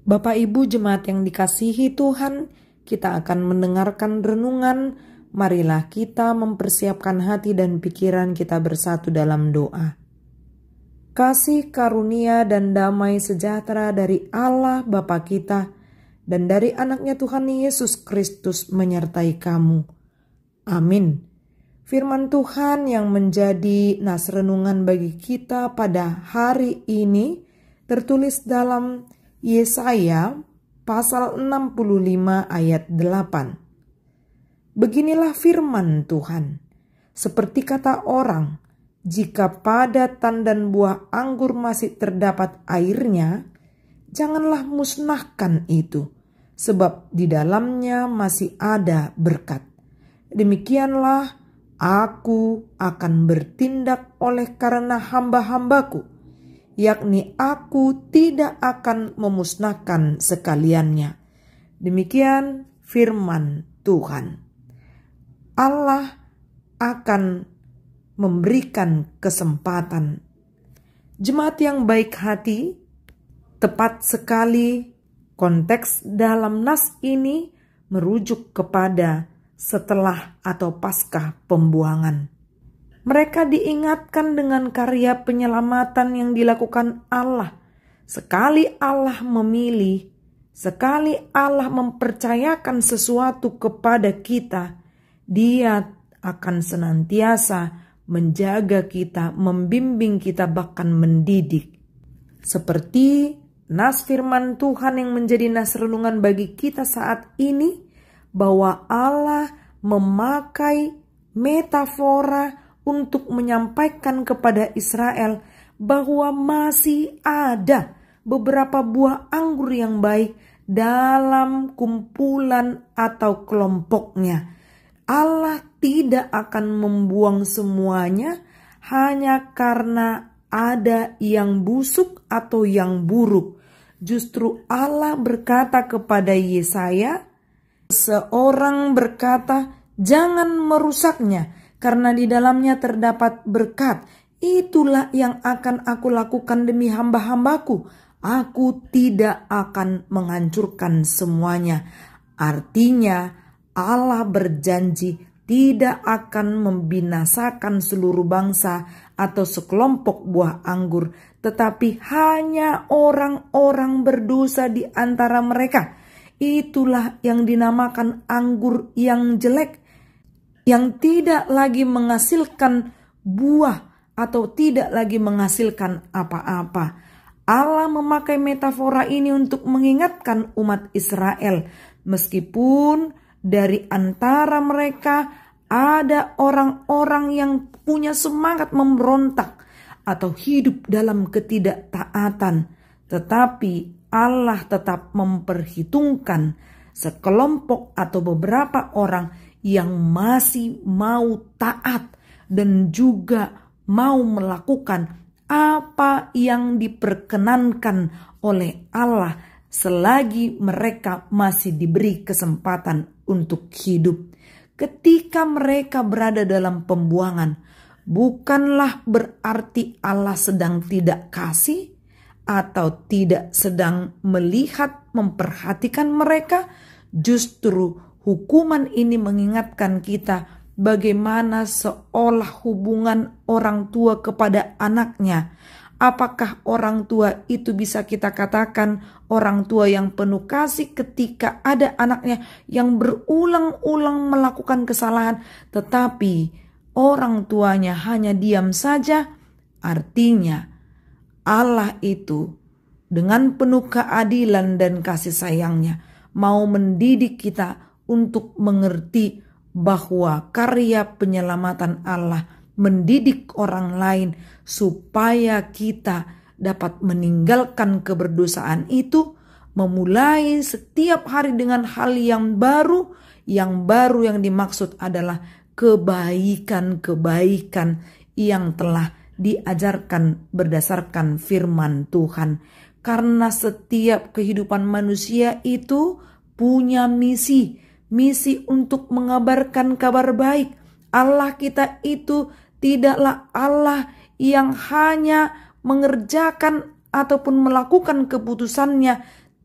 Bapak Ibu jemaat yang dikasihi Tuhan, kita akan mendengarkan renungan. Marilah kita mempersiapkan hati dan pikiran kita bersatu dalam doa. Kasih karunia dan damai sejahtera dari Allah Bapa kita dan dari anaknya Tuhan Yesus Kristus menyertai kamu. Amin. Firman Tuhan yang menjadi nas renungan bagi kita pada hari ini tertulis dalam Yesaya pasal 65 ayat 8. Beginilah firman Tuhan, seperti kata orang, jika pada tandan buah anggur masih terdapat airnya, janganlah musnahkan itu, sebab di dalamnya masih ada berkat. Demikianlah aku akan bertindak oleh karena hamba-hambaku, yakni aku tidak akan memusnahkan sekaliannya. Demikian firman Tuhan. Allah akan memberikan kesempatan. Jemaat yang baik hati, tepat sekali konteks dalam nas ini merujuk kepada setelah atau pasca pembuangan. Mereka diingatkan dengan karya penyelamatan yang dilakukan Allah. Sekali Allah memilih, sekali Allah mempercayakan sesuatu kepada kita, Dia akan senantiasa menjaga kita, membimbing kita, bahkan mendidik. Seperti nas firman Tuhan yang menjadi nas renungan bagi kita saat ini, bahwa Allah memakai metafora untuk menyampaikan kepada Israel bahwa masih ada beberapa buah anggur yang baik dalam kumpulan atau kelompoknya. Allah tidak akan membuang semuanya hanya karena ada yang busuk atau yang buruk. Justru Allah berkata kepada Yesaya, seorang berkata, jangan merusaknya, karena di dalamnya terdapat berkat. Itulah yang akan aku lakukan demi hamba-hambaku. Aku tidak akan menghancurkan semuanya. Artinya Allah berjanji tidak akan membinasakan seluruh bangsa atau sekelompok buah anggur, tetapi hanya orang-orang berdosa di antara mereka. Itulah yang dinamakan anggur yang jelek, yang tidak lagi menghasilkan buah atau tidak lagi menghasilkan apa-apa. Allah memakai metafora ini untuk mengingatkan umat Israel, meskipun dari antara mereka ada orang-orang yang punya semangat memberontak atau hidup dalam ketidaktaatan, tetapi Allah tetap memperhitungkan sekelompok atau beberapa orang yang masih mau taat dan juga mau melakukan apa yang diperkenankan oleh Allah selagi mereka masih diberi kesempatan untuk hidup. Ketika mereka berada dalam pembuangan, bukanlah berarti Allah sedang tidak kasih atau tidak sedang melihat, memperhatikan mereka. Justru hukuman ini mengingatkan kita bagaimana seolah hubungan orang tua kepada anaknya. Apakah orang tua itu bisa kita katakan orang tua yang penuh kasih ketika ada anaknya yang berulang-ulang melakukan kesalahan, tetapi orang tuanya hanya diam saja? Artinya Allah itu dengan penuh keadilan dan kasih sayangnya mau mendidik kita untuk mengerti bahwa karya penyelamatan Allah mendidik orang lain supaya kita dapat meninggalkan keberdosaan itu, memulai setiap hari dengan hal yang baru. Yang baru yang dimaksud adalah kebaikan-kebaikan yang telah diajarkan berdasarkan firman Tuhan. Karena setiap kehidupan manusia itu punya misi untuk mengabarkan kabar baik. Allah kita itu tidaklah Allah yang hanya mengerjakan ataupun melakukan keputusannya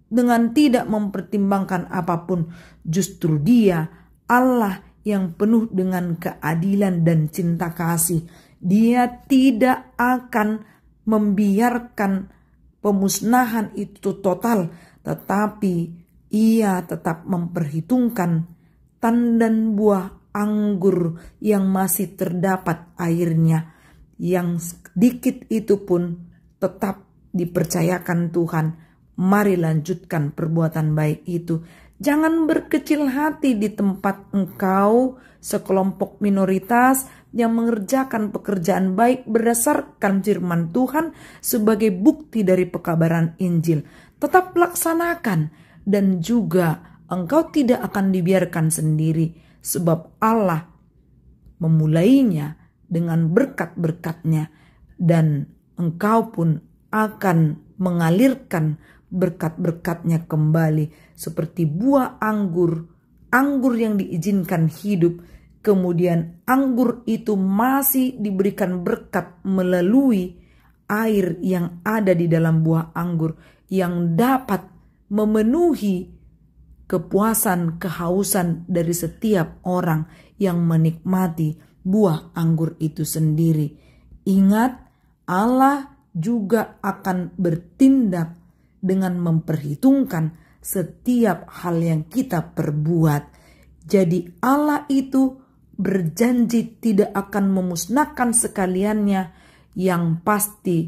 dengan tidak mempertimbangkan apapun. Justru Dia Allah yang penuh dengan keadilan dan cinta kasih. Dia tidak akan membiarkan pemusnahan itu total, tetapi Ia tetap memperhitungkan tandan buah anggur yang masih terdapat airnya. Yang sedikit itu pun tetap dipercayakan Tuhan. Mari lanjutkan perbuatan baik itu. Jangan berkecil hati di tempat engkau sekelompok minoritas yang mengerjakan pekerjaan baik berdasarkan firman Tuhan sebagai bukti dari pekabaran Injil. Tetap laksanakan, dan juga engkau tidak akan dibiarkan sendiri, sebab Allah memulainya dengan berkat-berkat-Nya, dan engkau pun akan mengalirkan berkat-berkat-Nya kembali seperti buah anggur yang diizinkan hidup. Kemudian anggur itu masih diberikan berkat melalui air yang ada di dalam buah anggur yang dapat memenuhi kepuasan, kehausan dari setiap orang yang menikmati buah anggur itu sendiri. Ingat, Allah juga akan bertindak dengan memperhitungkan setiap hal yang kita perbuat. Jadi Allah itu berjanji tidak akan memusnahkan sekaliannya. Yang pasti,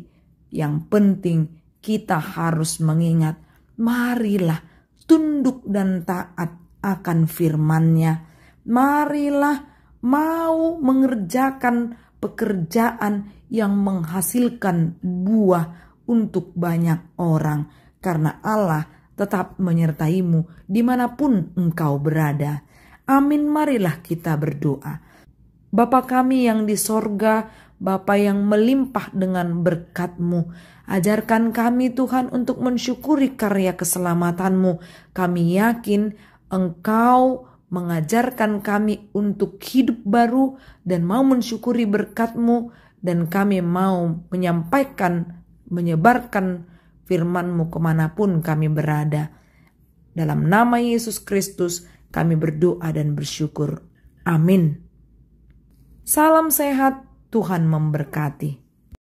yang penting kita harus mengingat, marilah tunduk dan taat akan firman-Nya. Marilah mau mengerjakan pekerjaan yang menghasilkan buah untuk banyak orang, karena Allah tetap menyertaimu dimanapun engkau berada. Amin. Marilah kita berdoa. Bapa kami yang di sorga, Bapa yang melimpah dengan berkat-Mu, ajarkan kami Tuhan untuk mensyukuri karya keselamatan-Mu. Kami yakin Engkau mengajarkan kami untuk hidup baru dan mau mensyukuri berkat-Mu, dan kami mau menyampaikan, menyebarkan firman-Mu kemanapun kami berada. Dalam nama Yesus Kristus kami berdoa dan bersyukur. Amin. Salam sehat, Tuhan memberkati.